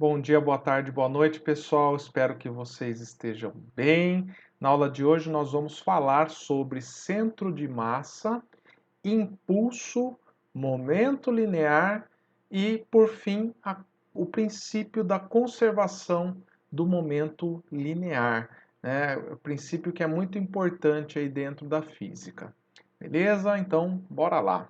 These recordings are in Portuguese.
Bom dia, boa tarde, boa noite, pessoal. Espero que vocês estejam bem. Na aula de hoje nós vamos falar sobre centro de massa, impulso, momento linear e, por fim, o princípio da conservação do momento linear, né? O princípio que é muito importante aí dentro da física. Beleza? Então, bora lá.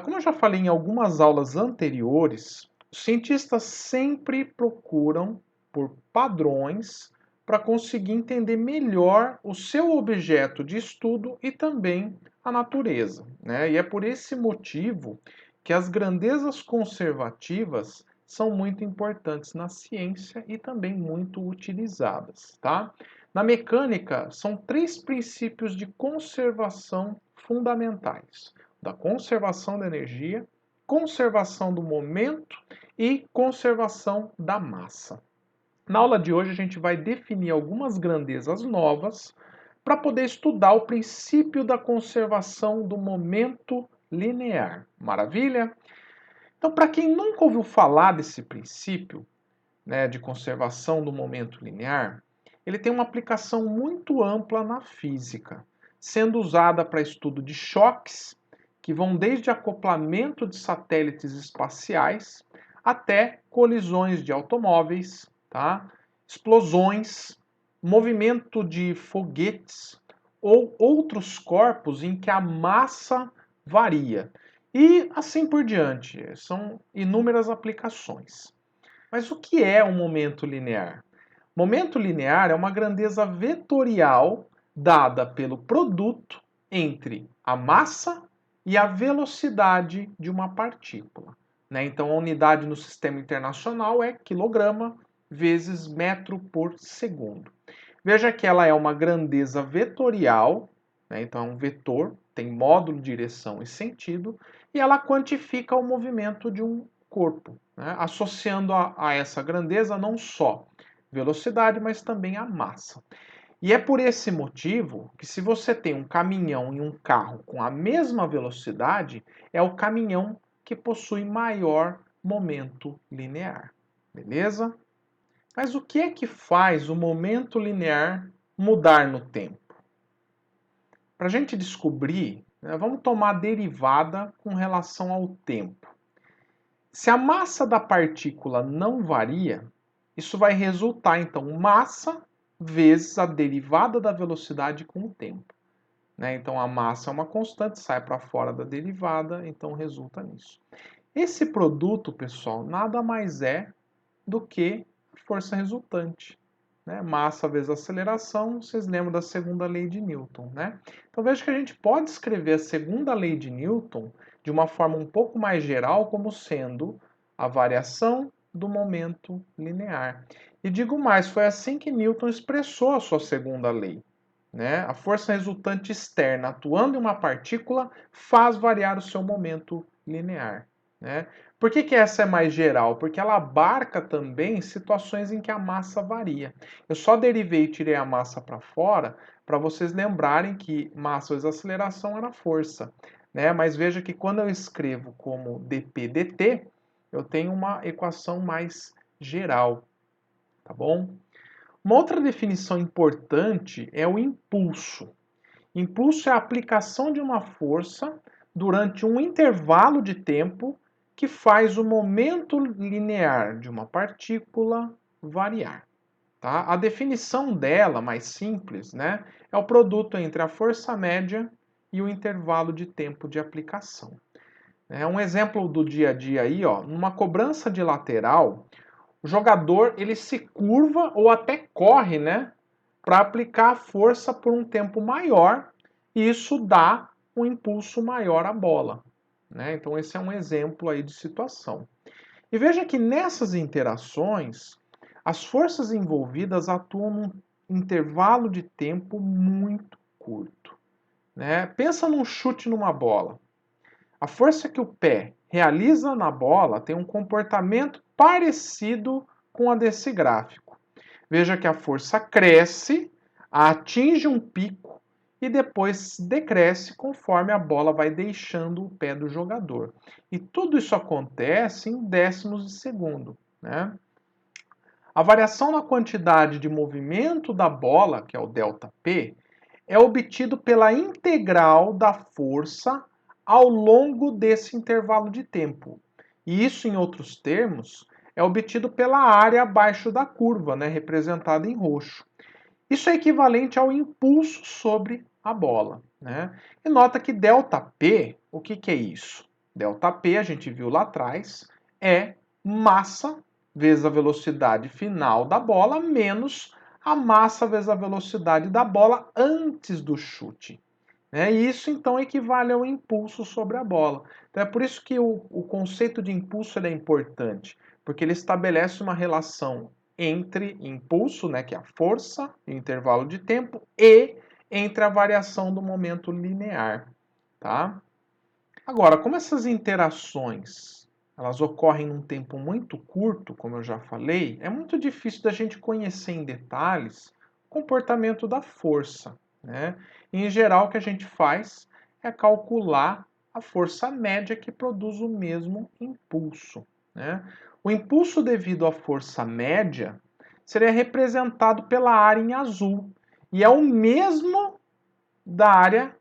Como eu já falei em algumas aulas anteriores, os cientistas sempre procuram por padrões para conseguir entender melhor o seu objeto de estudo e também a natureza, né? E é por esse motivo que as grandezas conservativas são muito importantes na ciência e também muito utilizadas, tá? Na mecânica, são três princípios de conservação fundamentais: da conservação da energia, conservação do momento e conservação da massa. Na aula de hoje a gente vai definir algumas grandezas novas para poder estudar o princípio da conservação do momento linear. Maravilha? Então, para quem nunca ouviu falar desse princípio, né, de conservação do momento linear, ele tem uma aplicação muito ampla na física, sendo usada para estudo de choques, que vão desde acoplamento de satélites espaciais até colisões de automóveis, tá? Explosões, movimento de foguetes ou outros corpos em que a massa varia. E assim por diante, são inúmeras aplicações. Mas o que é um momento linear? Momento linear é uma grandeza vetorial dada pelo produto entre a massa e a velocidade de uma partícula, né? Então, a unidade no sistema internacional é quilograma vezes metro por segundo. Veja que ela é uma grandeza vetorial, né? Então é um vetor, tem módulo, direção e sentido, e ela quantifica o movimento de um corpo, né? Associando a essa grandeza não só velocidade, mas também a massa. E é por esse motivo que, se você tem um caminhão e um carro com a mesma velocidade, é o caminhão que possui maior momento linear. Beleza? Mas o que é que faz o momento linear mudar no tempo? Para a gente descobrir, né, vamos tomar a derivada com relação ao tempo. Se a massa da partícula não varia, isso vai resultar, então, massa vezes a derivada da velocidade com o tempo, né? Então, a massa é uma constante, sai para fora da derivada, então resulta nisso. Esse produto, pessoal, nada mais é do que força resultante, né? Massa vezes aceleração, vocês lembram da segunda lei de Newton, né? Então veja que a gente pode escrever a segunda lei de Newton de uma forma um pouco mais geral como sendo a variação do momento linear. E digo mais, foi assim que Newton expressou a sua segunda lei, né? A força resultante externa atuando em uma partícula faz variar o seu momento linear, né? Por que essa é mais geral? Porque ela abarca também situações em que a massa varia. Eu só derivei e tirei a massa para fora para vocês lembrarem que massa vezes aceleração era força, né? Mas veja que quando eu escrevo como dp/dt, eu tenho uma equação mais geral, tá bom? Uma outra definição importante é o impulso. Impulso é a aplicação de uma força durante um intervalo de tempo que faz o momento linear de uma partícula variar. Tá? A definição dela, mais simples, né, é o produto entre a força média e o intervalo de tempo de aplicação. Um exemplo do dia a dia aí, ó, numa cobrança de lateral, o jogador ele se curva ou até corre, né, para aplicar a força por um tempo maior, e isso dá um impulso maior à bola, né? Então esse é um exemplo aí de situação. E veja que nessas interações, as forças envolvidas atuam num intervalo de tempo muito curto, né? Pensa num chute numa bola. A força que o pé realiza na bola tem um comportamento parecido com a desse gráfico. Veja que a força cresce, atinge um pico e depois decresce conforme a bola vai deixando o pé do jogador. E tudo isso acontece em décimos de segundo, né? A variação na quantidade de movimento da bola, que é o ΔP, é obtido pela integral da força ao longo desse intervalo de tempo. E isso, em outros termos, é obtido pela área abaixo da curva, né, representada em roxo. Isso é equivalente ao impulso sobre a bola, né? E nota que ΔP, o que é isso? ΔP, a gente viu lá atrás, é massa vezes a velocidade final da bola menos a massa vezes a velocidade da bola antes do chute. Né? E isso então equivale ao impulso sobre a bola. Então é por isso que o conceito de impulso é importante, porque ele estabelece uma relação entre impulso, né, que é a força, o intervalo de tempo, e entre a variação do momento linear. Tá? Agora, como essas interações elas ocorrem num tempo muito curto, como eu já falei, é muito difícil da gente conhecer em detalhes o comportamento da força. Né? E, em geral, o que a gente faz é calcular a força média que produz o mesmo impulso. Né? O impulso devido à força média seria representado pela área em azul, e é o mesmo da área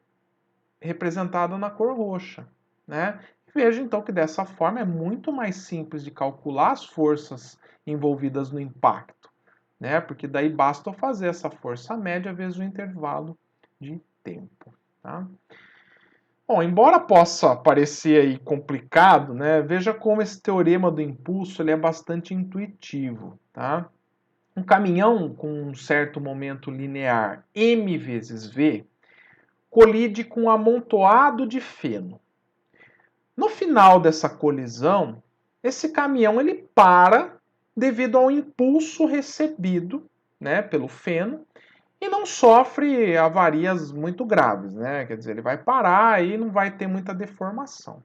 representada na cor roxa. Né? Veja então que dessa forma é muito mais simples de calcular as forças envolvidas no impacto, né? Porque daí basta eu fazer essa força média vezes o intervalo de tempo. Tá? Bom, embora possa parecer aí complicado, né? Veja como esse teorema do impulso ele é bastante intuitivo. Tá? Um caminhão com um certo momento linear m vezes v colide com um amontoado de feno. No final dessa colisão, esse caminhão ele para devido ao impulso recebido, né, pelo feno e não sofre avarias muito graves, né? Quer dizer, ele vai parar e não vai ter muita deformação.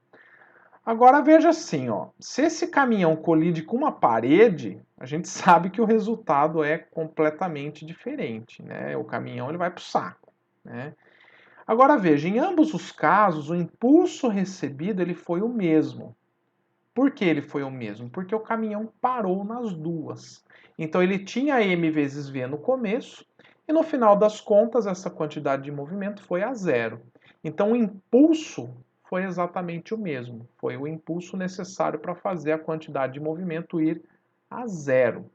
Agora veja assim, ó, se esse caminhão colide com uma parede, a gente sabe que o resultado é completamente diferente, né? O caminhão ele vai para o saco, né? Agora veja, em ambos os casos, o impulso recebido ele foi o mesmo. Por que ele foi o mesmo? Porque o caminhão parou nas duas. Então ele tinha m vezes v no começo e no final das contas essa quantidade de movimento foi a zero. Então o impulso foi exatamente o mesmo. Foi o impulso necessário para fazer a quantidade de movimento ir a zero.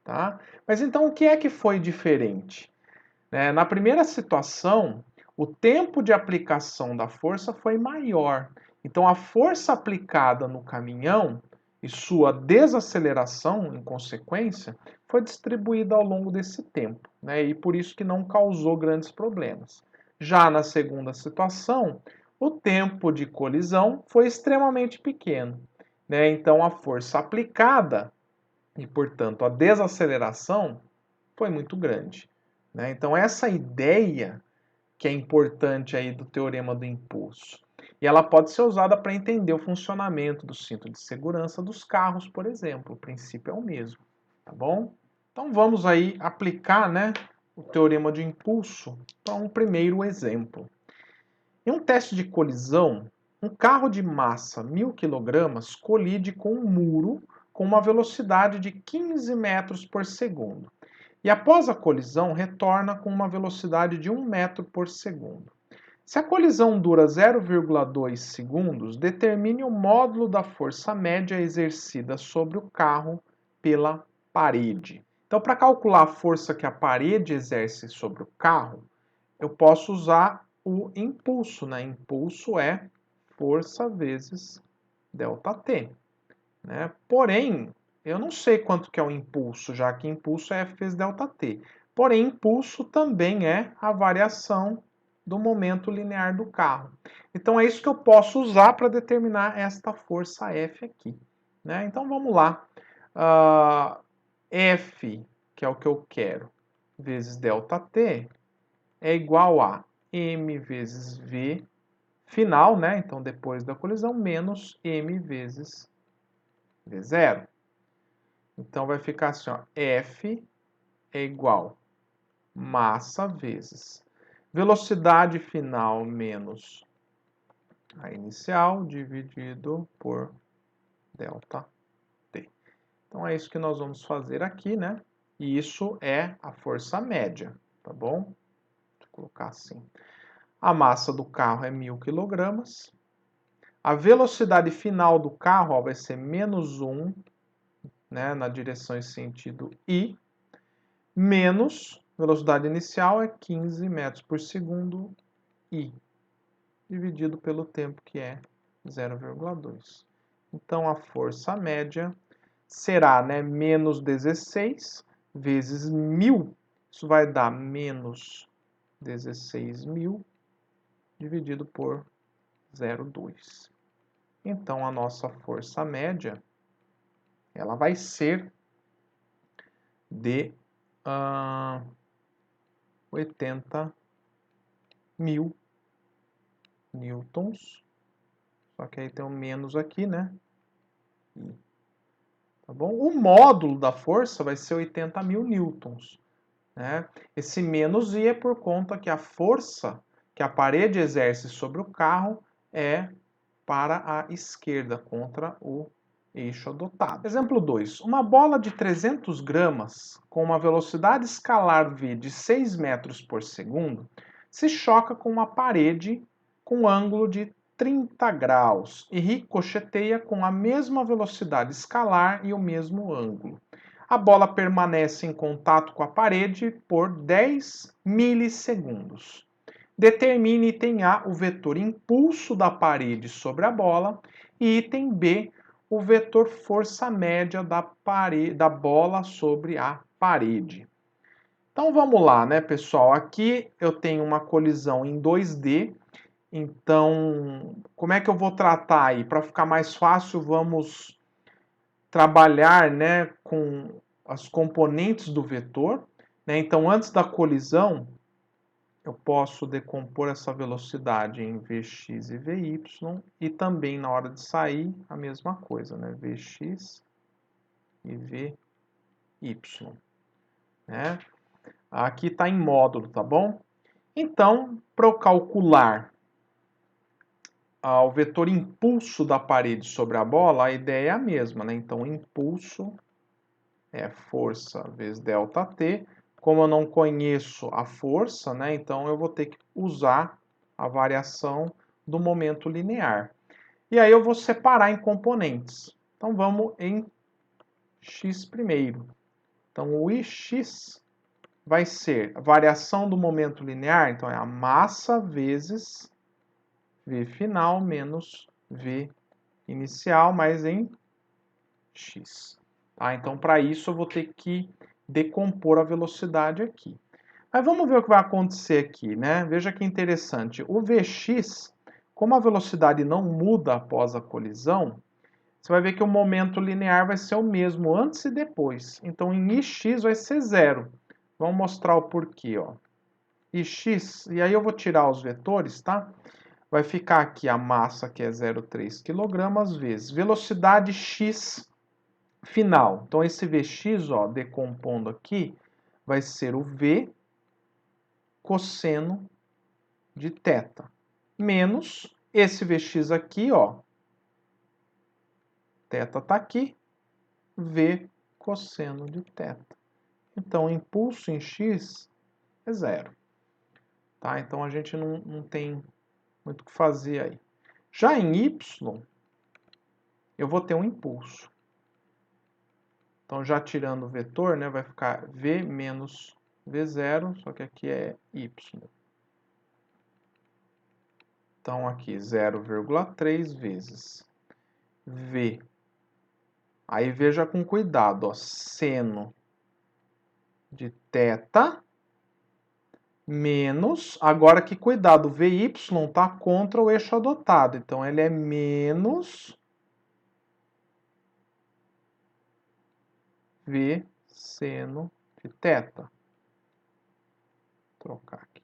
Tá? Mas então o que é que foi diferente? Na primeira situação, o tempo de aplicação da força foi maior. Então, a força aplicada no caminhão e sua desaceleração, em consequência, foi distribuída ao longo desse tempo. E por isso que não causou grandes problemas. Já na segunda situação, o tempo de colisão foi extremamente pequeno. Então, a força aplicada e, portanto, a desaceleração foi muito grande. Então, essa ideia que é importante aí do teorema do impulso. E ela pode ser usada para entender o funcionamento do cinto de segurança dos carros, por exemplo. O princípio é o mesmo, tá bom? Então vamos aí aplicar, o teorema de impulso para um primeiro exemplo. Em um teste de colisão, um carro de massa 1000 kg colide com um muro com uma velocidade de 15 metros por segundo e após a colisão retorna com uma velocidade de 1 metro por segundo. Se a colisão dura 0,2 segundos, determine o módulo da força média exercida sobre o carro pela parede. Então, para calcular a força que a parede exerce sobre o carro, eu posso usar o impulso. Impulso é força vezes ΔT. Porém, eu não sei quanto que é o impulso, já que impulso é F vezes ΔT. Porém, impulso também é a variação do momento linear do carro. Então, é isso que eu posso usar para determinar esta força F aqui. Então, vamos lá. F, que é o que eu quero, vezes ΔT, é igual a m vezes v final, então depois da colisão, menos m vezes v0. Então vai ficar assim, ó, F é igual massa vezes velocidade final menos a inicial dividido por ΔT. Então é isso que nós vamos fazer aqui, né? E isso é a força média, tá bom? Deixa eu colocar assim. A massa do carro é 1.000 kg. A velocidade final do carro, ó, vai ser -1, né, na direção e sentido I, menos velocidade inicial é 15 metros por segundo I, dividido pelo tempo que é 0,2. Então a força média será, né, menos 16 vezes 1.000, isso vai dar menos 16.000 dividido por 0,2. Então a nossa força média ela vai ser de 80.000 newtons. Só que aí tem um menos aqui, né? Tá bom? O módulo da força vai ser 80.000 newtons. Né? Esse menos I é por conta que a força que a parede exerce sobre o carro é para a esquerda, contra o eixo adotado. Exemplo 2. Uma bola de 300 gramas com uma velocidade escalar v de 6 metros por segundo se choca com uma parede com ângulo de 30 graus e ricocheteia com a mesma velocidade escalar e o mesmo ângulo. A bola permanece em contato com a parede por 10 milissegundos. Determine item A o vetor impulso da parede sobre a bola e item B o vetor força média da bola sobre a parede. Então vamos lá, né, pessoal? Aqui eu tenho uma colisão em 2D. Então, como é que eu vou tratar aí? Para ficar mais fácil, vamos trabalhar, né, com as componentes do vetor. Né? Então, antes da colisão, eu posso decompor essa velocidade em Vx e Vy, e também na hora de sair, a mesma coisa, né? Vx e Vy. Né? Aqui está em módulo, tá bom? Então, para eu calcular o vetor impulso da parede sobre a bola, a ideia é a mesma, né? Então, impulso é força vezes ΔT. Como eu não conheço a força, né? Então eu vou ter que usar a variação do momento linear. E aí eu vou separar em componentes. Então vamos em x primeiro. Então o Ix vai ser a variação do momento linear, então é a massa vezes V final menos V inicial, mais em x. Tá? Então, para isso, eu vou ter que decompor a velocidade aqui. Mas vamos ver o que vai acontecer aqui, né? Veja que interessante. O Vx, como a velocidade não muda após a colisão, você vai ver que o momento linear vai ser o mesmo antes e depois. Então, em Ix vai ser zero. Vamos mostrar o porquê, ó. Ix, e aí eu vou tirar os vetores, tá? Vai ficar aqui a massa, que é 0,3 kg, vezes velocidade x final. Então, esse Vx, ó, decompondo aqui, vai ser o V cosseno de θ, menos esse Vx aqui, ó, θ está aqui, V cosseno de θ. Então, o impulso em x é zero. Tá? Então, a gente não tem muito o que fazer aí. Já em y, eu vou ter um impulso. Então, já tirando o vetor, né, vai ficar v menos v0, só que aqui é y. Então, aqui 0,3 vezes v. Aí veja com cuidado, ó, seno de θ menos, agora que cuidado, Vy está contra o eixo adotado, então ele é menos V seno de θ. Vou trocar aqui.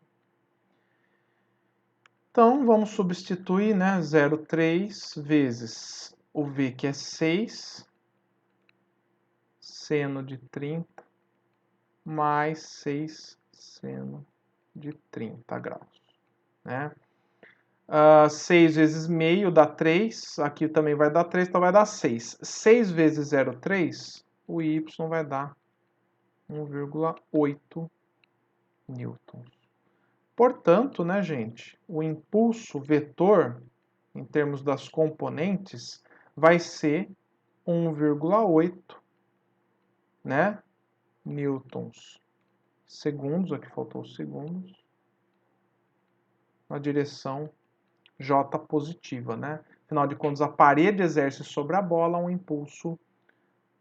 Então, vamos substituir, né, 0,3 vezes o V, que é 6, seno de 30, mais 6 seno de 30 graus. Né? 6 vezes meio dá 3, aqui também vai dar 3, então vai dar 6. 6 vezes 0,3 o y vai dar 1,8 newtons. Portanto, né, gente, o impulso vetor, em termos das componentes, vai ser 1,8, né, newtons segundos, aqui faltou segundos, na direção J positiva, né? Afinal de contas, a parede exerce sobre a bola um impulso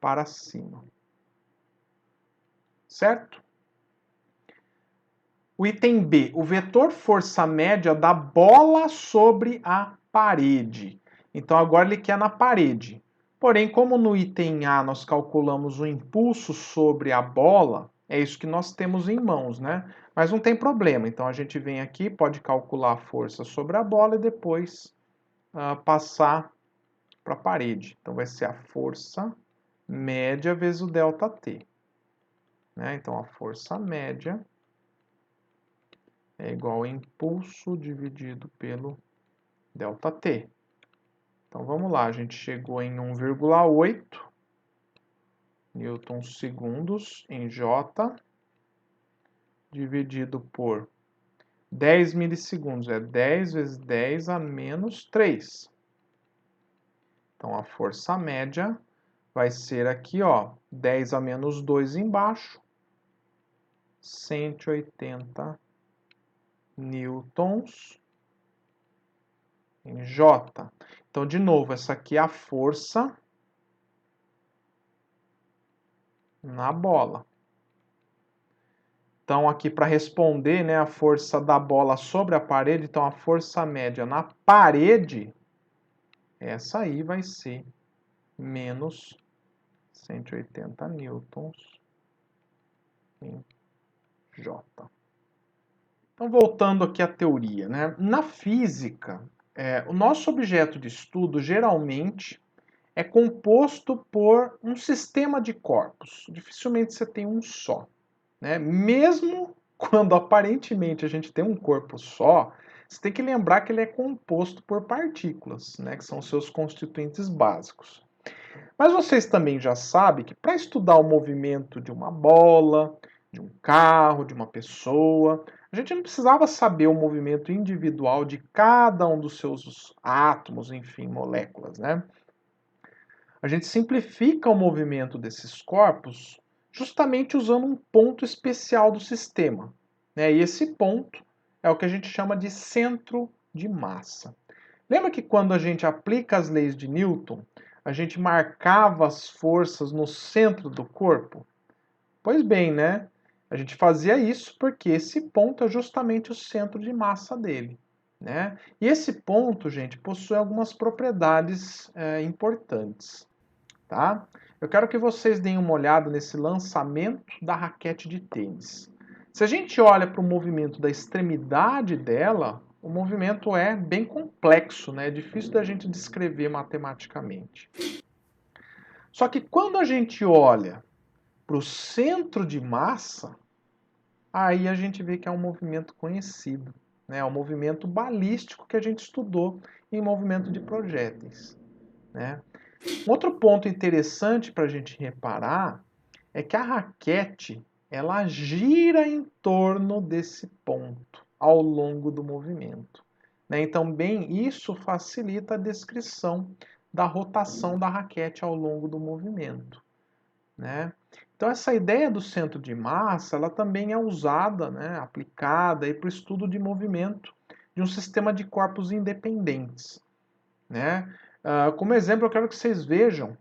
para cima. Certo? O item B, o vetor força média da bola sobre a parede. Então agora ele quer na parede. Porém, como no item A nós calculamos o impulso sobre a bola, é isso que nós temos em mãos, né? Mas não tem problema. Então a gente vem aqui, pode calcular a força sobre a bola e depois passar para a parede. Então vai ser a força média vezes o ΔT. Né? Então a força média é igual a impulso dividido pelo ΔT. Então vamos lá, a gente chegou em 1,8 newtons segundos em J, dividido por 10 milissegundos, é 10 vezes 10 a menos 3. Então a força média vai ser aqui, ó, 10 a menos 2 embaixo, 180 newtons em J. Então, de novo, essa aqui é a força na bola. Então, aqui para responder, né, a força da bola sobre a parede, então a força média na parede, essa aí vai ser menos 180 newtons em J. Então, voltando aqui à teoria, né? Na física, o nosso objeto de estudo geralmente é composto por um sistema de corpos. Dificilmente você tem um só, né? Mesmo quando aparentemente a gente tem um corpo só, você tem que lembrar que ele é composto por partículas, né? Que são seus constituintes básicos. Mas vocês também já sabem que para estudar o movimento de uma bola, de um carro, de uma pessoa, a gente não precisava saber o movimento individual de cada um dos seus átomos, enfim, moléculas, né? A gente simplifica o movimento desses corpos justamente usando um ponto especial do sistema, né? E esse ponto é o que a gente chama de centro de massa. Lembra que quando a gente aplica as leis de Newton, a gente marcava as forças no centro do corpo? Pois bem, né? A gente fazia isso porque esse ponto é justamente o centro de massa dele, né? E esse ponto, gente, possui algumas propriedades importantes, tá? Eu quero que vocês deem uma olhada nesse lançamento da raquete de tênis. Se a gente olha para o movimento da extremidade dela, o movimento é bem complexo, né? É difícil da gente descrever matematicamente. Só que quando a gente olha para o centro de massa, aí a gente vê que é um movimento conhecido, né? É um movimento balístico que a gente estudou em movimento de projéteis, né? Outro ponto interessante para a gente reparar é que a raquete ela gira em torno desse ponto ao longo do movimento, né? Então, bem, isso facilita a descrição da rotação da raquete ao longo do movimento, né? Então, essa ideia do centro de massa ela também é usada, né, aplicada para o estudo de movimento de um sistema de corpos independentes, né? Como exemplo, eu quero que vocês vejam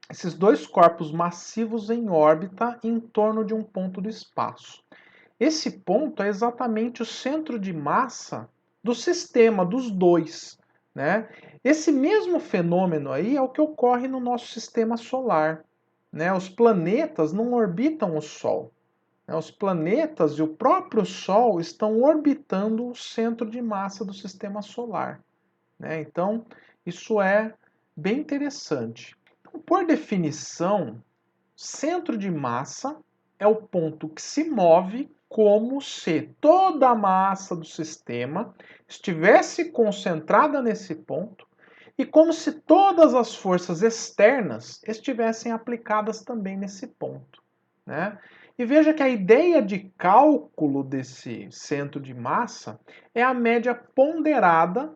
esses dois corpos massivos em órbita em torno de um ponto do espaço. Esse ponto é exatamente o centro de massa do sistema, dos dois, né? Esse mesmo fenômeno aí é o que ocorre no nosso sistema solar, né? Os planetas não orbitam o Sol, né? Os planetas e o próprio Sol estão orbitando o centro de massa do sistema solar, né? Então, isso é bem interessante. Então, por definição, centro de massa é o ponto que se move como se toda a massa do sistema estivesse concentrada nesse ponto e como se todas as forças externas estivessem aplicadas também nesse ponto, né? E veja que a ideia de cálculo desse centro de massa é a média ponderada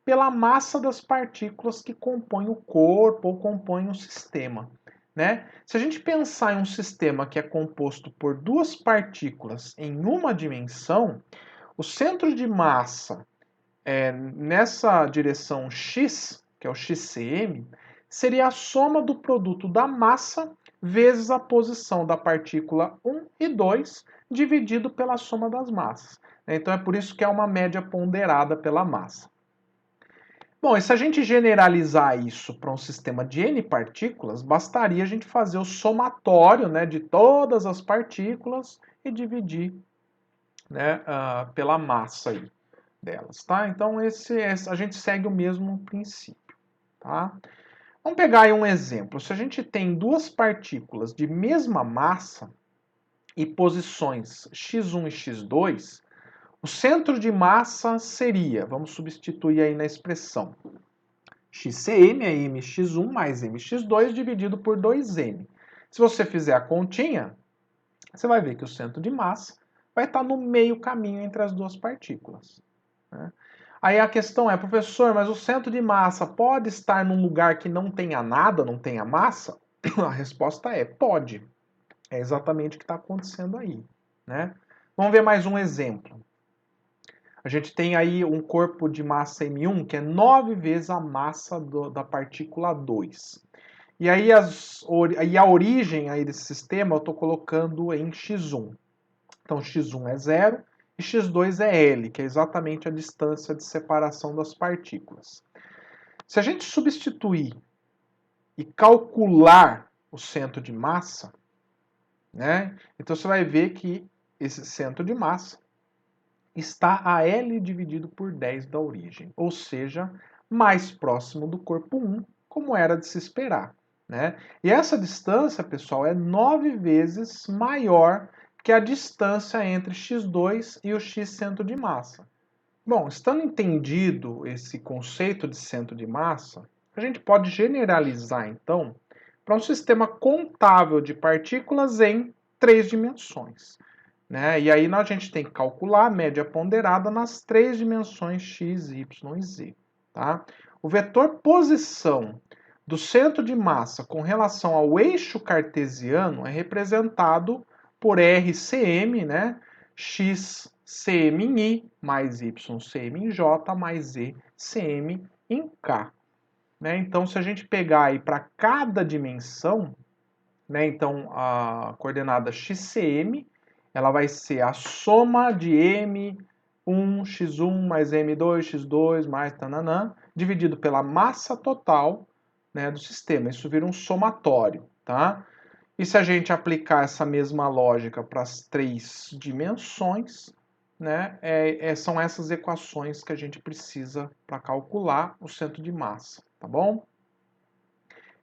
pela massa das partículas que compõem o corpo ou compõem o sistema, né? Se a gente pensar em um sistema que é composto por duas partículas em uma dimensão, o centro de massa nessa direção x, que é o xcm, seria a soma do produto da massa vezes a posição da partícula 1 e 2 dividido pela soma das massas. Então é por isso que é uma média ponderada pela massa. Bom, e se a gente generalizar isso para um sistema de n partículas, bastaria a gente fazer o somatório, né, de todas as partículas e dividir, né, pela massa aí delas, tá? Então a gente segue o mesmo princípio, tá? Vamos pegar aí um exemplo. Se a gente tem duas partículas de mesma massa e posições x1 e x2, o centro de massa seria, vamos substituir aí na expressão, xcm é mx1 mais mx2 dividido por 2m. Se você fizer a continha, você vai ver que o centro de massa vai estar no meio caminho entre as duas partículas, né? Aí a questão é, professor, mas o centro de massa pode estar num lugar que não tenha nada, não tenha massa? A resposta é, pode. É exatamente o que está acontecendo aí, né? Vamos ver mais um exemplo. A gente tem aí um corpo de massa M1 que é 9 vezes a massa da partícula 2. E aí a origem aí desse sistema eu estou colocando em x1. Então x1 é 0 e x2 é L, que é exatamente a distância de separação das partículas. Se a gente substituir e calcular o centro de massa, né, então você vai ver que esse centro de massa está a L dividido por 10 da origem, ou seja, mais próximo do corpo 1, como era de se esperar, né? E essa distância, pessoal, é 9 vezes maior que a distância entre x2 e o x centro de massa. Bom, estando entendido esse conceito de centro de massa, a gente pode generalizar, então, para um sistema contável de partículas em 3 dimensões, né? E aí a gente tem que calcular a média ponderada nas 3 dimensões x, y e z, tá? O vetor posição do centro de massa com relação ao eixo cartesiano é representado por RCM, né? X cm em I mais Y cm em J mais Z cm em K, né? Então, se a gente pegar aí para cada dimensão, né? Então, a coordenada xcm, ela vai ser a soma de m1, x1 mais m2, x2 mais tananã, dividido pela massa total, né, do sistema. Isso vira um somatório, tá? E se a gente aplicar essa mesma lógica para as 3 dimensões, né, são essas equações que a gente precisa para calcular o centro de massa, tá bom?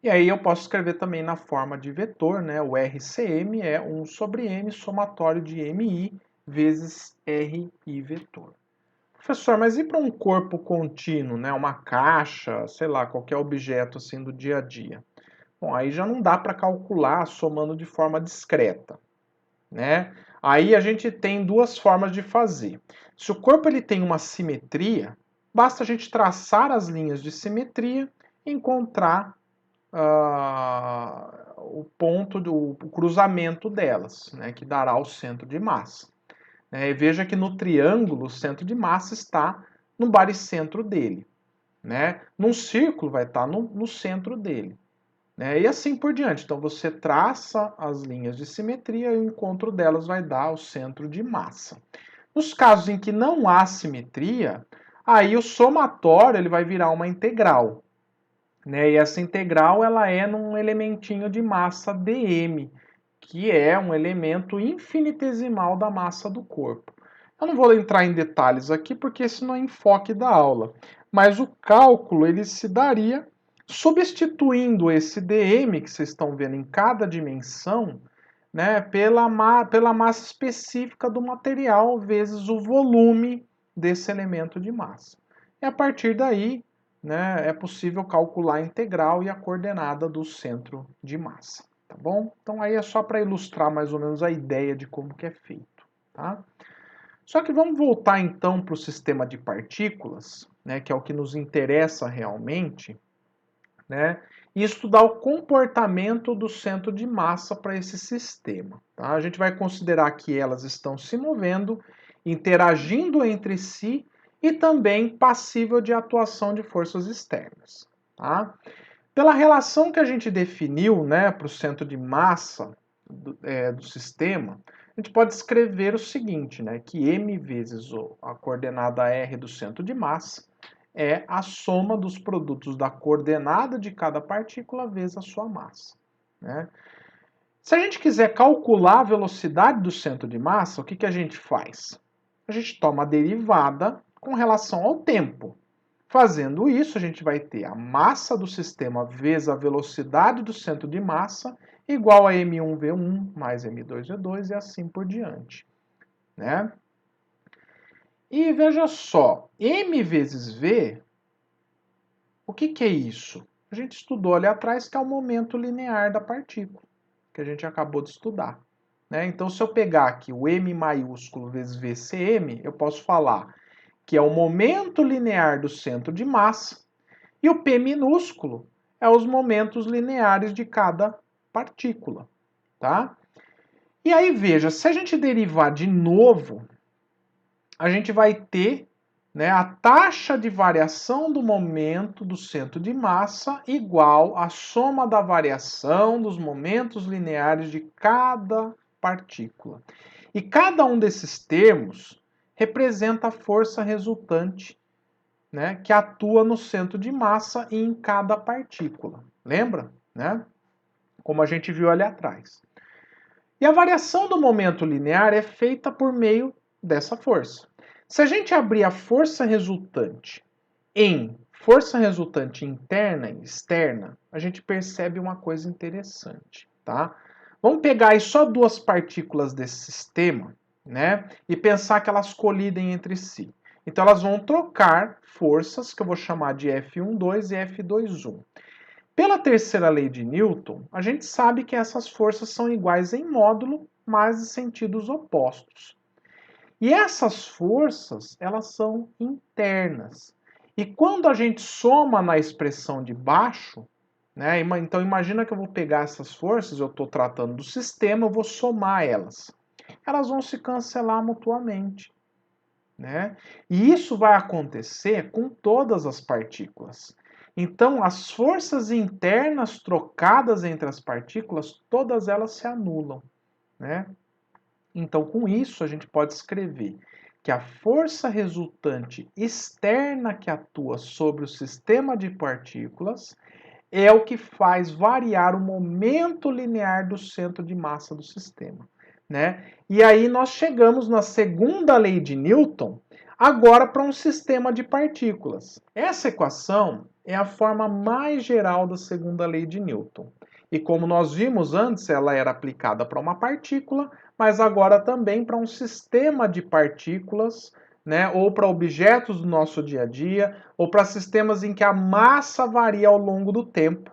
E aí eu posso escrever também na forma de vetor, né? O RCM é 1 sobre m somatório de mi vezes ri vetor. Professor, mas e para um corpo contínuo, né? Uma caixa, sei lá, qualquer objeto assim do dia a dia? Bom, aí já não dá para calcular somando de forma discreta, né? Aí a gente tem duas formas de fazer. Se o corpo ele tem uma simetria, basta a gente traçar as linhas de simetria e encontrar o ponto do cruzamento delas, né, que dará o centro de massa. E veja que no triângulo o centro de massa está no baricentro dele, né? Num círculo vai estar no centro dele, né? E assim por diante. Então você traça as linhas de simetria e o encontro delas vai dar o centro de massa. Nos casos em que não há simetria, aí o somatório ele vai virar uma integral, né? E essa integral ela é num elementinho de massa dm, que é um elemento infinitesimal da massa do corpo. Eu não vou entrar em detalhes aqui porque esse não é enfoque da aula, mas o cálculo ele se daria substituindo esse dm que vocês estão vendo em cada dimensão, né, pela massa específica do material vezes o volume desse elemento de massa. E a partir daí, né, é possível calcular a integral e a coordenada do centro de massa, tá bom? Então aí é só para ilustrar mais ou menos a ideia de como que é feito, tá? Só que vamos voltar então para o sistema de partículas, né, que é o que nos interessa realmente, né, e estudar o comportamento do centro de massa para esse sistema. Tá? A gente vai considerar que elas estão se movendo, interagindo entre si e também passível de atuação de forças externas. Tá? Pela relação que a gente definiu, né, para o centro de massa do sistema, a gente pode escrever o seguinte, né, que m vezes a coordenada r do centro de massa é a soma dos produtos da coordenada de cada partícula vezes a sua massa. Né? Se a gente quiser calcular a velocidade do centro de massa, o que a gente faz? A gente toma a derivada com relação ao tempo. Fazendo isso, a gente vai ter a massa do sistema vezes a velocidade do centro de massa igual a m1v1 mais m2v2 e assim por diante. Né? E veja só, m vezes v, o que é isso? A gente estudou ali atrás que é o momento linear da partícula, que a gente acabou de estudar. Né? Então, se eu pegar aqui o m maiúsculo vezes vcm, eu posso falar que é o momento linear do centro de massa, e o p minúsculo é os momentos lineares de cada partícula. Tá? E aí, veja, se a gente derivar de novo, a gente vai ter, né, a taxa de variação do momento do centro de massa igual à soma da variação dos momentos lineares de cada partícula. E cada um desses termos representa a força resultante, né, que atua no centro de massa e em cada partícula. Lembra? Né? Como a gente viu ali atrás. E a variação do momento linear é feita por meio dessa força. Se a gente abrir a força resultante em força resultante interna e externa, a gente percebe uma coisa interessante, tá? Vamos pegar aí só duas partículas desse sistema, né? E pensar que elas colidem entre si. Então elas vão trocar forças, que eu vou chamar de F12 e F21. Pela terceira lei de Newton, a gente sabe que essas forças são iguais em módulo, mas em sentidos opostos. E essas forças, elas são internas. E quando a gente soma na expressão de baixo, né, então imagina que eu vou pegar essas forças, eu estou tratando do sistema, eu vou somar elas. Elas vão se cancelar mutuamente. Né? E isso vai acontecer com todas as partículas. Então, as forças internas trocadas entre as partículas, todas elas se anulam. Né? Então, com isso, a gente pode escrever que a força resultante externa que atua sobre o sistema de partículas é o que faz variar o momento linear do centro de massa do sistema. Né? E aí nós chegamos na segunda lei de Newton, agora para um sistema de partículas. Essa equação é a forma mais geral da segunda lei de Newton. E como nós vimos antes, ela era aplicada para uma partícula, mas agora também para um sistema de partículas, né, ou para objetos do nosso dia a dia, ou para sistemas em que a massa varia ao longo do tempo,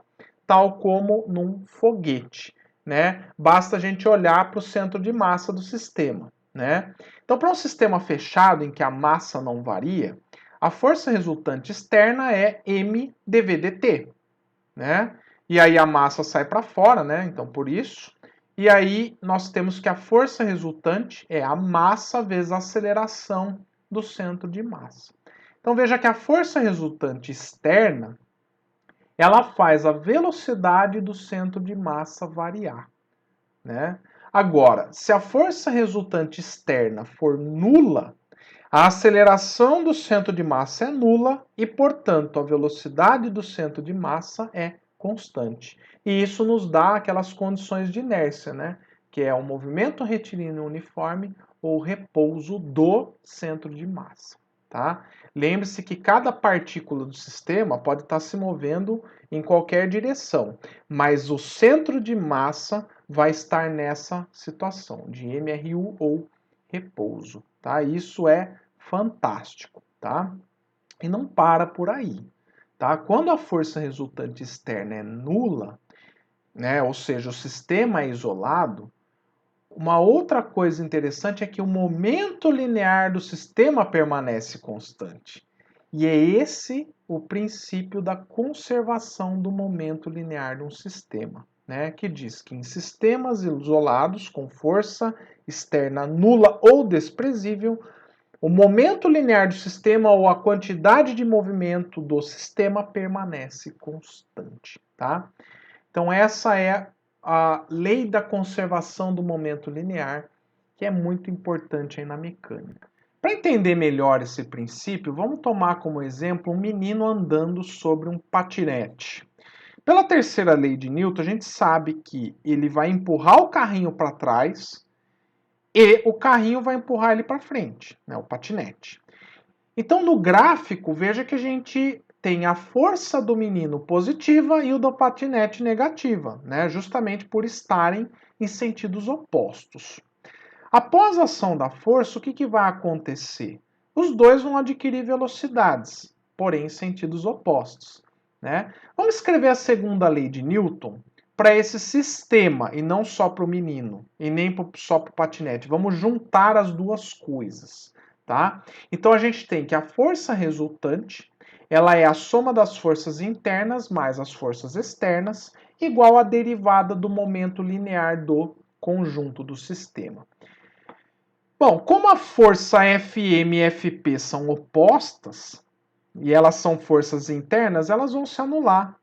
tal como num foguete. Né? Basta a gente olhar para o centro de massa do sistema. Né? Então, para um sistema fechado em que a massa não varia, a força resultante externa é m dv/dt. Né? E aí a massa sai para fora, né? Então, por isso. E aí nós temos que a força resultante é a massa vezes a aceleração do centro de massa. Então veja que a força resultante externa, ela faz a velocidade do centro de massa variar. Né? Agora, se a força resultante externa for nula, a aceleração do centro de massa é nula e, portanto, a velocidade do centro de massa é constante. E isso nos dá aquelas condições de inércia, né? Que é o movimento retilíneo uniforme ou repouso do centro de massa. Tá? Lembre-se que cada partícula do sistema pode estar se movendo em qualquer direção, mas o centro de massa vai estar nessa situação de MRU ou repouso. Tá? Isso é fantástico, tá? E não para por aí. tá? Quando a força resultante externa é nula, né, ou seja, o sistema é isolado, uma outra coisa interessante é que o momento linear do sistema permanece constante. E é esse o princípio da conservação do momento linear de um sistema, né? Que diz que em sistemas isolados com força externa nula ou desprezível, o momento linear do sistema ou a quantidade de movimento do sistema permanece constante, tá? Então essa é a lei da conservação do momento linear, que é muito importante aí na mecânica. Para entender melhor esse princípio, vamos tomar como exemplo um menino andando sobre um patinete. Pela terceira lei de Newton, a gente sabe que ele vai empurrar o carrinho para trás e o carrinho vai empurrar ele para frente, né, o patinete. Então, no gráfico, veja que a gente tem a força do menino positiva e o do patinete negativa, né? Justamente por estarem em sentidos opostos. Após a ação da força, o que vai acontecer? Os dois vão adquirir velocidades, porém em sentidos opostos, né? Vamos escrever a segunda lei de Newton para esse sistema e não só para o menino e nem só para o patinete. Vamos juntar as duas coisas. Tá? Então a gente tem que a força resultante, ela é a soma das forças internas mais as forças externas, igual à derivada do momento linear do conjunto do sistema. Bom, como a força Fm e Fp são opostas, e elas são forças internas, elas vão se anular,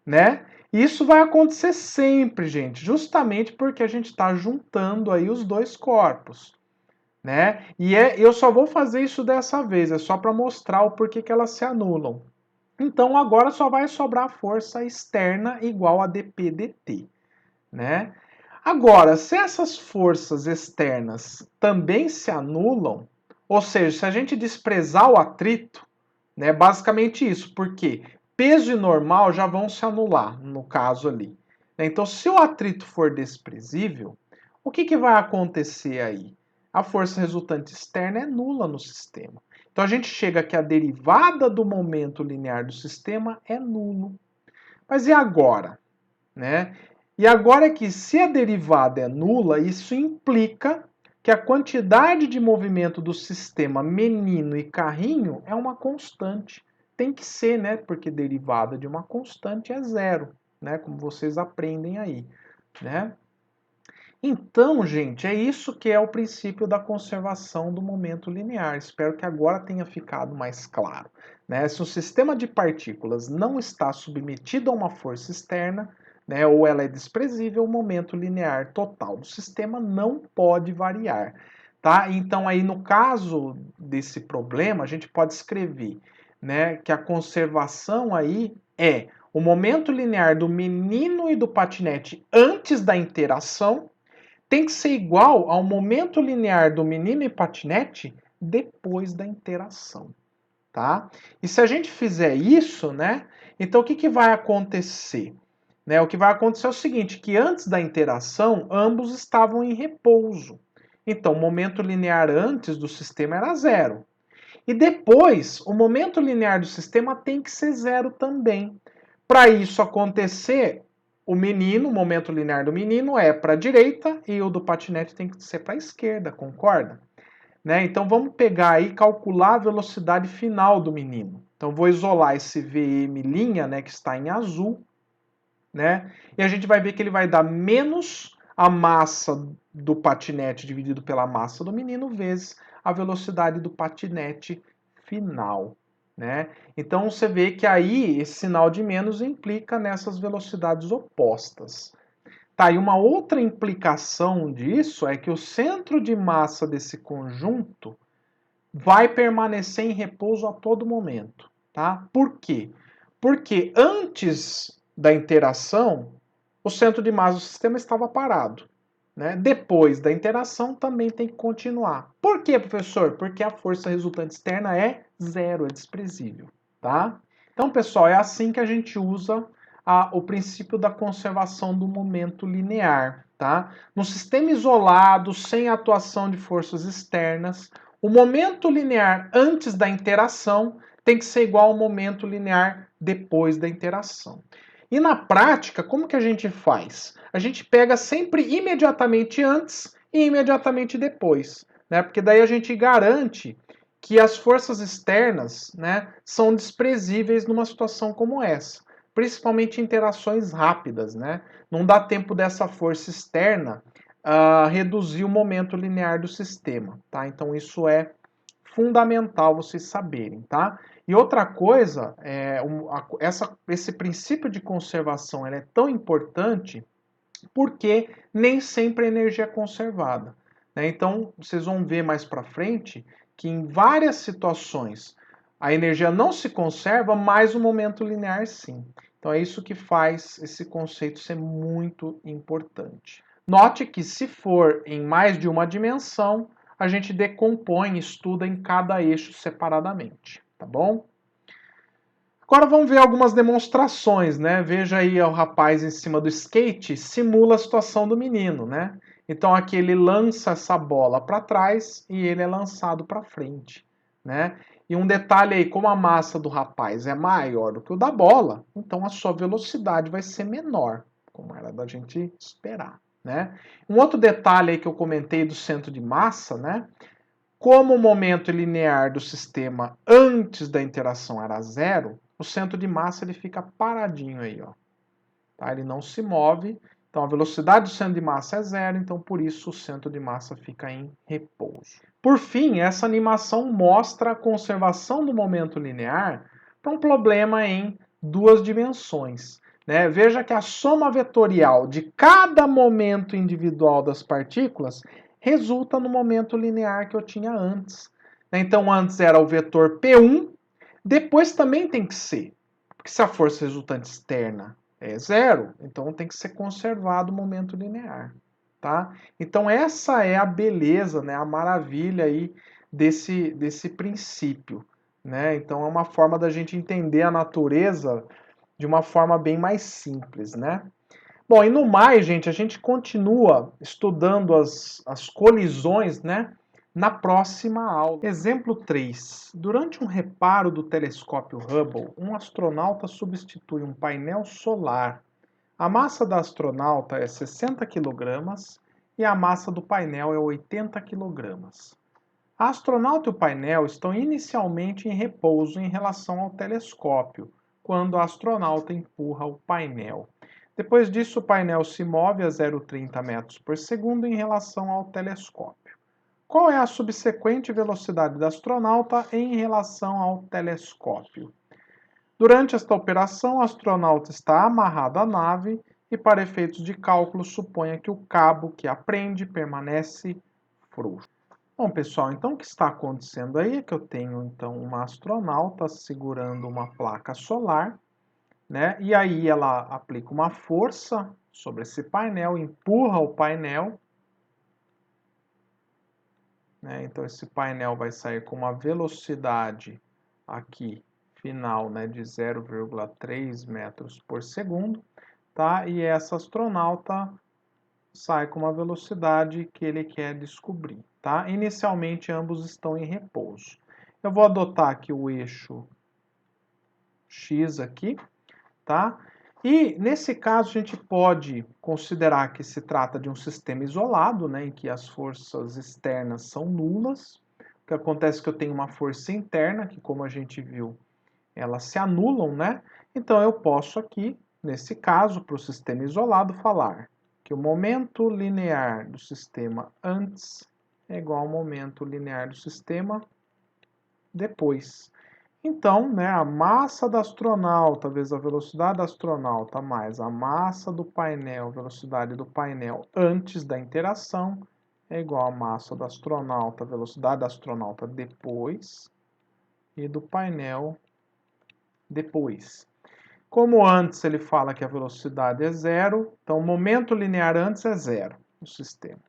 né? E isso vai acontecer sempre, gente, justamente porque a gente está juntando aí os dois corpos. Né? Eu só vou fazer isso dessa vez, é só para mostrar o porquê que elas se anulam. Então agora só vai sobrar força externa igual a dp/dt, né? Agora, se essas forças externas também se anulam, ou seja, se a gente desprezar o atrito, né, basicamente isso, porque peso e normal já vão se anular no caso ali. Então, se o atrito for desprezível, o que vai acontecer aí? A força resultante externa é nula no sistema. Então a gente chega que a derivada do momento linear do sistema é nulo. Mas e agora? Né? E agora que se a derivada é nula, isso implica que a quantidade de movimento do sistema menino e carrinho é uma constante. Tem que ser, né? Porque derivada de uma constante é zero, né? Como vocês aprendem aí, né? Então, gente, é isso que é o princípio da conservação do momento linear. Espero que agora tenha ficado mais claro, né? Se o sistema de partículas não está submetido a uma força externa, né, ou ela é desprezível, o momento linear total do sistema não pode variar, tá? Então, aí no caso desse problema, a gente pode escrever, né, que a conservação aí é o momento linear do menino e do patinete antes da interação tem que ser igual ao momento linear do menino e patinete depois da interação, tá? E se a gente fizer isso, né? Então o que vai acontecer? Né, o que vai acontecer é o seguinte, que antes da interação, ambos estavam em repouso. Então, o momento linear antes do sistema era zero. E depois, o momento linear do sistema tem que ser zero também. Para isso acontecer, o momento linear do menino é para a direita e o do patinete tem que ser para a esquerda, concorda? Né? Então vamos pegar aí e calcular a velocidade final do menino. Então vou isolar esse Vm', né, que está em azul, né? E a gente vai ver que ele vai dar menos a massa do patinete dividido pela massa do menino vezes a velocidade do patinete final, né? Então você vê que aí esse sinal de menos implica nessas velocidades opostas. Tá, e uma outra implicação disso é que o centro de massa desse conjunto vai permanecer em repouso a todo momento, tá? Por quê? Porque antes da interação, o centro de massa do sistema estava parado. Né? Depois da interação, também tem que continuar. Por quê, professor? Porque a força resultante externa é zero, é desprezível. Tá? Então, pessoal, é assim que a gente usa o princípio da conservação do momento linear. Tá? No sistema isolado, sem atuação de forças externas, o momento linear antes da interação tem que ser igual ao momento linear depois da interação. E na prática, como que a gente faz? A gente pega sempre imediatamente antes e imediatamente depois, né? Porque daí a gente garante que as forças externas, né, são desprezíveis numa situação como essa, principalmente interações rápidas, né? Não dá tempo dessa força externa reduzir o momento linear do sistema, tá? Então isso é fundamental vocês saberem, tá? E outra coisa, esse princípio de conservação é tão importante porque nem sempre a energia é conservada, né? Então, vocês vão ver mais para frente que em várias situações a energia não se conserva, mas o momento linear sim. Então é isso que faz esse conceito ser muito importante. Note que se for em mais de uma dimensão, a gente decompõe, estuda em cada eixo separadamente, tá bom? Agora vamos ver algumas demonstrações, né? Veja aí o rapaz em cima do skate, simula a situação do menino, né? Então aqui ele lança essa bola para trás e ele é lançado para frente, né? E um detalhe aí, como a massa do rapaz é maior do que o da bola, então a sua velocidade vai ser menor, como era da gente esperar, né? Um outro detalhe aí que eu comentei do centro de massa, né? Como o momento linear do sistema antes da interação era zero, o centro de massa ele fica paradinho aí, ó. Tá? Ele não se move, então a velocidade do centro de massa é zero, então por isso o centro de massa fica em repouso. Por fim, essa animação mostra a conservação do momento linear para um problema em duas dimensões. Né? Veja que a soma vetorial de cada momento individual das partículas resulta no momento linear que eu tinha antes. Então antes era o vetor P1, depois também tem que ser, porque se a força resultante externa é zero, então tem que ser conservado o momento linear, tá? Então essa é a beleza, né, a maravilha aí desse princípio, né? Então é uma forma da gente entender a natureza de uma forma bem mais simples, né? Bom, e no mais, gente, a gente continua estudando as colisões, né? Na próxima aula. Exemplo 3. Durante um reparo do telescópio Hubble, um astronauta substitui um painel solar. A massa da astronauta é 60 kg e a massa do painel é 80 kg. A astronauta e o painel estão inicialmente em repouso em relação ao telescópio, quando a astronauta empurra o painel. Depois disso, o painel se move a 0,30 metros por segundo em relação ao telescópio. Qual é a subsequente velocidade da astronauta em relação ao telescópio? Durante esta operação, o astronauta está amarrado à nave e, para efeitos de cálculo, suponha que o cabo que a prende permanece frouxo. Bom, pessoal, então o que está acontecendo aí é que eu tenho então uma astronauta segurando uma placa solar, né? E aí ela aplica uma força sobre esse painel, empurra o painel, né? Então esse painel vai sair com uma velocidade aqui final, né, de 0,3 metros por segundo, tá? E essa astronauta sai com uma velocidade que ele quer descobrir, tá? Inicialmente ambos estão em repouso. Eu vou adotar aqui o eixo X aqui, tá? E nesse caso a gente pode considerar que se trata de um sistema isolado, né, em que as forças externas são nulas. O que acontece é que eu tenho uma força interna, que como a gente viu, elas se anulam, né? Então eu posso aqui, nesse caso, para o sistema isolado, falar que o momento linear do sistema antes é igual ao momento linear do sistema depois. Então, né, a massa da astronauta vezes a velocidade da astronauta mais a massa do painel, velocidade do painel antes da interação é igual a massa da astronauta, velocidade da astronauta depois e do painel depois. Como antes ele fala que a velocidade é zero, então o momento linear antes é zero no sistema.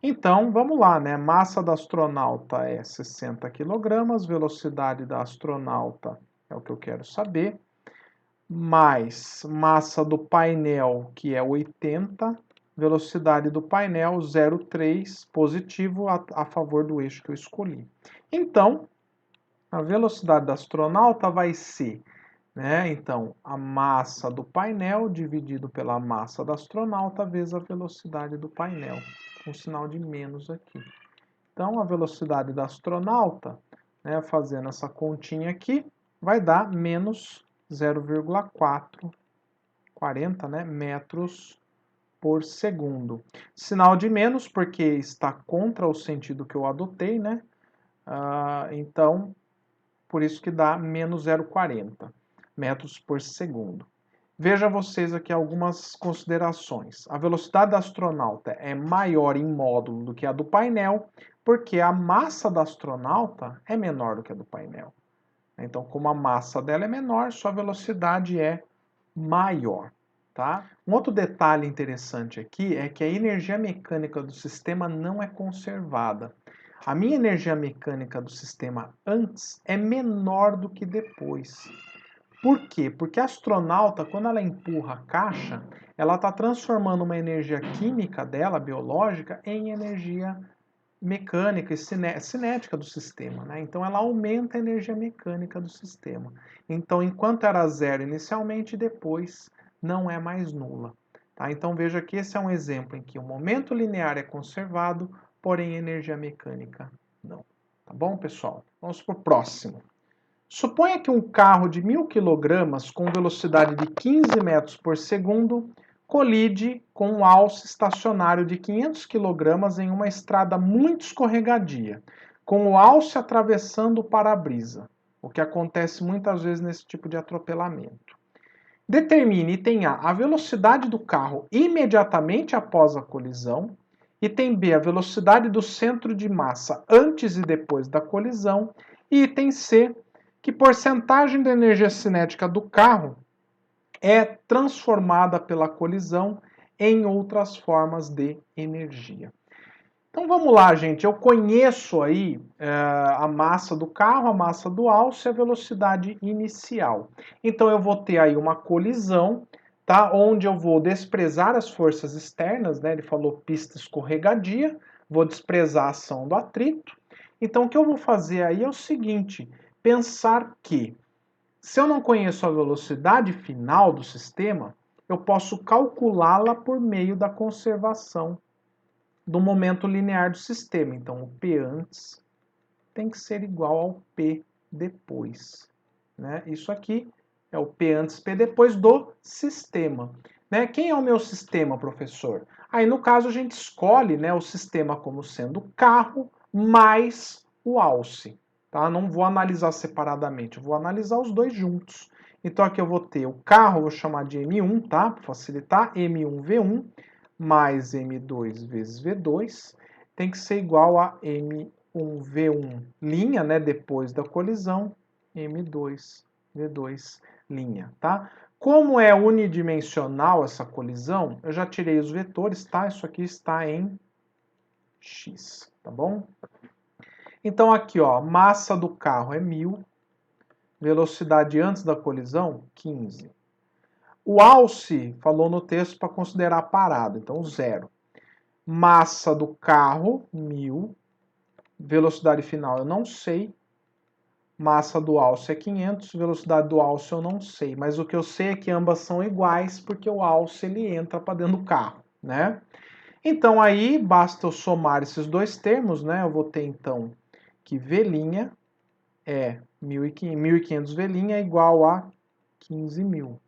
Então, vamos lá, né? Massa da astronauta é 60 kg, velocidade da astronauta é o que eu quero saber, mais massa do painel, que é 80, velocidade do painel 0,3, positivo a favor do eixo que eu escolhi. Então, A velocidade do astronauta vai ser, né? Então, a massa do painel dividido pela massa do astronauta vezes a velocidade do painel, com sinal de menos aqui. Então, a velocidade do astronauta, né, fazendo essa continha aqui, vai dar menos 0,440, né, metros por segundo. Sinal de menos porque está contra o sentido que eu adotei, né? Então, por isso que dá menos 0,40 metros por segundo. Veja vocês aqui algumas considerações. A velocidade da astronauta é maior em módulo do que a do painel, porque a massa da astronauta é menor do que a do painel. Então, como a massa dela é menor, sua velocidade é maior. Tá? Um outro detalhe interessante aqui é que a energia mecânica do sistema não é conservada. A minha energia mecânica do sistema antes é menor do que depois. Por quê? Porque a astronauta, quando ela empurra a caixa, ela está transformando uma energia química dela, biológica, em energia mecânica e cinética do sistema. Né? Então ela aumenta a energia mecânica do sistema. Então, enquanto era zero inicialmente, depois não é mais nula. Tá? Então veja que esse é um exemplo em que o momento linear é conservado, porém a energia mecânica não. Tá bom, pessoal? Vamos para o próximo. Suponha que um carro de 1.000 kg com velocidade de 15 metros por segundo colide com um alce estacionário de 500 kg em uma estrada muito escorregadia, com o alce atravessando o para-brisa, o que acontece muitas vezes nesse tipo de atropelamento. Determine, item A velocidade do carro imediatamente após a colisão, item B, a velocidade do centro de massa antes e depois da colisão, e item C, que porcentagem da energia cinética do carro é transformada pela colisão em outras formas de energia. Então vamos lá, gente. Eu conheço aí a massa do carro, a massa do alce e a velocidade inicial. Então eu vou ter aí uma colisão, tá? Onde eu vou desprezar as forças externas, né? Ele falou pista escorregadia, vou desprezar a ação do atrito. Então o que eu vou fazer aí é o seguinte: pensar que se eu não conheço a velocidade final do sistema, eu posso calculá-la por meio da conservação do momento linear do sistema. Então, o P antes tem que ser igual ao P depois. Né? Isso aqui é o P antes, P depois do sistema. Né? Quem é o meu sistema, professor? Aí, no caso, a gente escolhe, né, o sistema como sendo carro mais o alce. Tá? Não vou analisar separadamente, eu vou analisar os dois juntos. Então, aqui eu vou ter o carro, vou chamar de M1, tá? Para facilitar, M1V1 mais M2 vezes V2 tem que ser igual a M1V1 linha, né, depois da colisão, M2 V2 linha, tá? Como é unidimensional essa colisão, eu já tirei os vetores, tá? Isso aqui está em X, tá bom? Então aqui, ó, massa do carro é 1.000, velocidade antes da colisão, 15. O alce falou no texto para considerar parado, então 0. Massa do carro, 1.000. Velocidade final eu não sei. Massa do alce é 500. Velocidade do alce eu não sei. Mas o que eu sei é que ambas são iguais, porque o alce ele entra para dentro do carro, né? Então aí basta eu somar esses dois termos, né? Eu vou ter então que V' é 1.500 V' é igual a 15.000.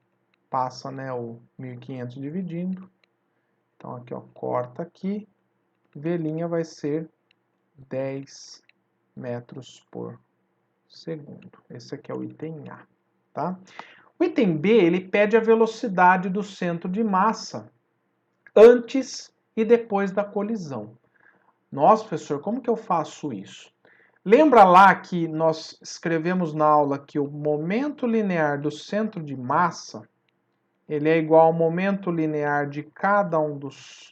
Passa, né, o 1.500 dividindo. Então aqui, ó, corta aqui. V' vai ser 10 metros por segundo. Esse aqui é o item A, tá? O item B, ele pede a velocidade do centro de massa antes e depois da colisão. Nossa, professor, como que eu faço isso? Lembra lá que nós escrevemos na aula que o momento linear do centro de massa ele é igual ao momento linear de cada um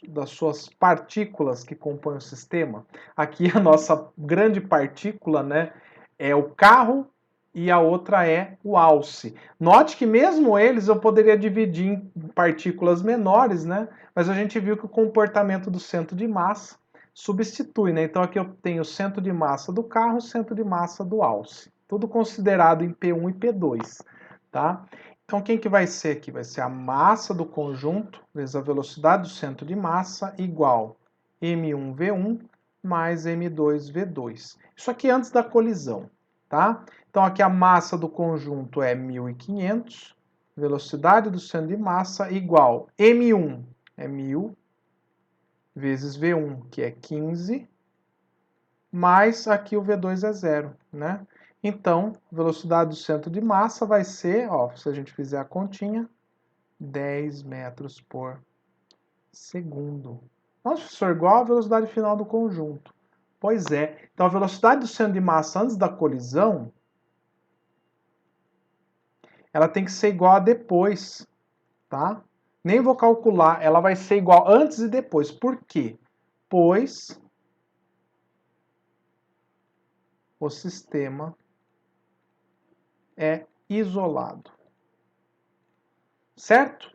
das suas partículas que compõem o sistema. Aqui a nossa grande partícula, né, é o carro e a outra é o alce. Note que mesmo eles eu poderia dividir em partículas menores, né, mas a gente viu que o comportamento do centro de massa substitui, né? Então aqui eu tenho o centro de massa do carro, o centro de massa do alce, tudo considerado em P1 e P2, tá? Então, quem que vai ser aqui? Vai ser a massa do conjunto vezes a velocidade do centro de massa igual M1V1 mais M2V2. Isso aqui antes da colisão, tá? Então, aqui a massa do conjunto é 1.500, velocidade do centro de massa igual M1 é 1.000 vezes V1, que é 15, mais aqui o V2 é 0, né? Então, a velocidade do centro de massa vai ser, ó, se a gente fizer a continha, 10 metros por segundo. Nossa, professor, igual a velocidade final do conjunto. Pois é. Então, a velocidade do centro de massa antes da colisão, ela tem que ser igual a depois, tá? Nem vou calcular, ela vai ser igual antes e depois. Por quê? Pois o sistema é isolado. Certo?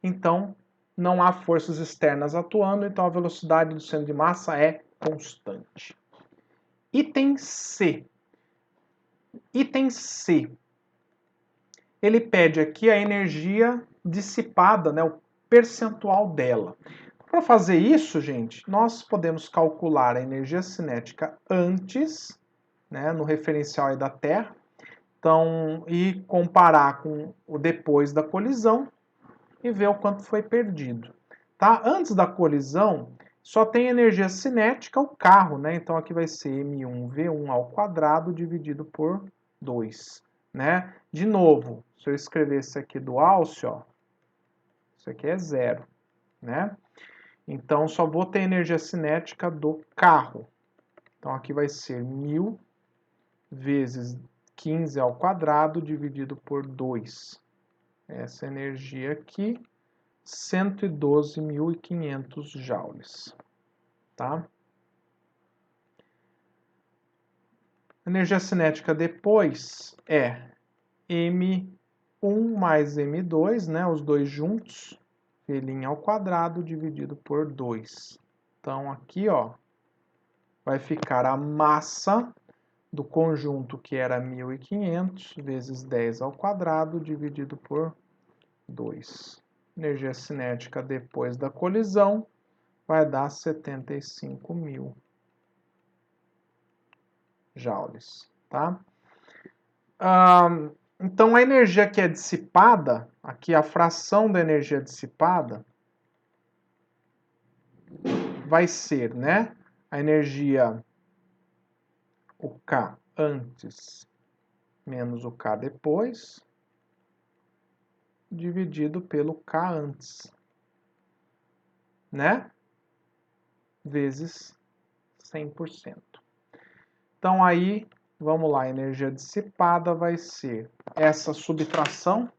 Então, não há forças externas atuando, então a velocidade do centro de massa é constante. Item C. Item C. Ele pede aqui a energia dissipada, né, o percentual dela. Para fazer isso, gente, nós podemos calcular a energia cinética antes, né, no referencial aí da Terra, então, e comparar com o depois da colisão e ver o quanto foi perdido. Tá? Antes da colisão, só tem energia cinética o carro, né? Então aqui vai ser M1V1 ao quadrado dividido por 2, né? De novo, se eu escrever isso aqui do Alce, ó, isso aqui é 0, né? Então só vou ter energia cinética do carro. Então aqui vai ser 1.000 vezes 15 ao quadrado dividido por 2. Essa energia aqui, 112.500 joules, tá? Energia cinética depois é M1 mais M2, né, os dois juntos, V' ao quadrado dividido por 2. Então aqui, ó, vai ficar a massa do conjunto que era 1.500 vezes 10 ao quadrado dividido por 2. Energia cinética depois da colisão vai dar 75.000 joules, tá? Então a energia que é dissipada, aqui a fração da energia dissipada vai ser, né, a energia, o K antes menos o K depois, dividido pelo K antes, né, vezes 100%. Então aí, vamos lá, a energia dissipada vai ser essa subtração,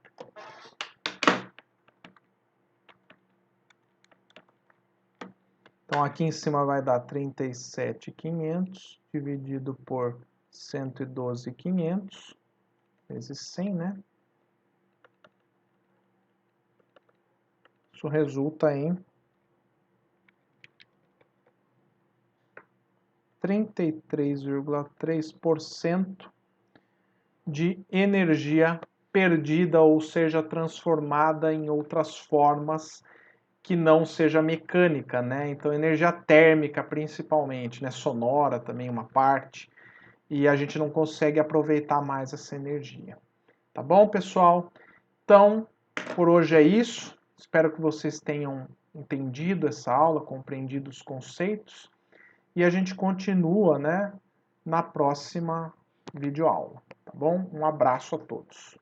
então aqui em cima vai dar 37.500 dividido por 112.500 vezes 100, né? Isso resulta em 33,3% de energia perdida, ou seja, transformada em outras formas que não seja mecânica, né? Então, energia térmica principalmente, né? Sonora também uma parte, e a gente não consegue aproveitar mais essa energia. Tá bom, pessoal? Então, por hoje é isso. Espero que vocês tenham entendido essa aula, compreendido os conceitos, e a gente continua, né, na próxima videoaula, tá bom? Um abraço a todos.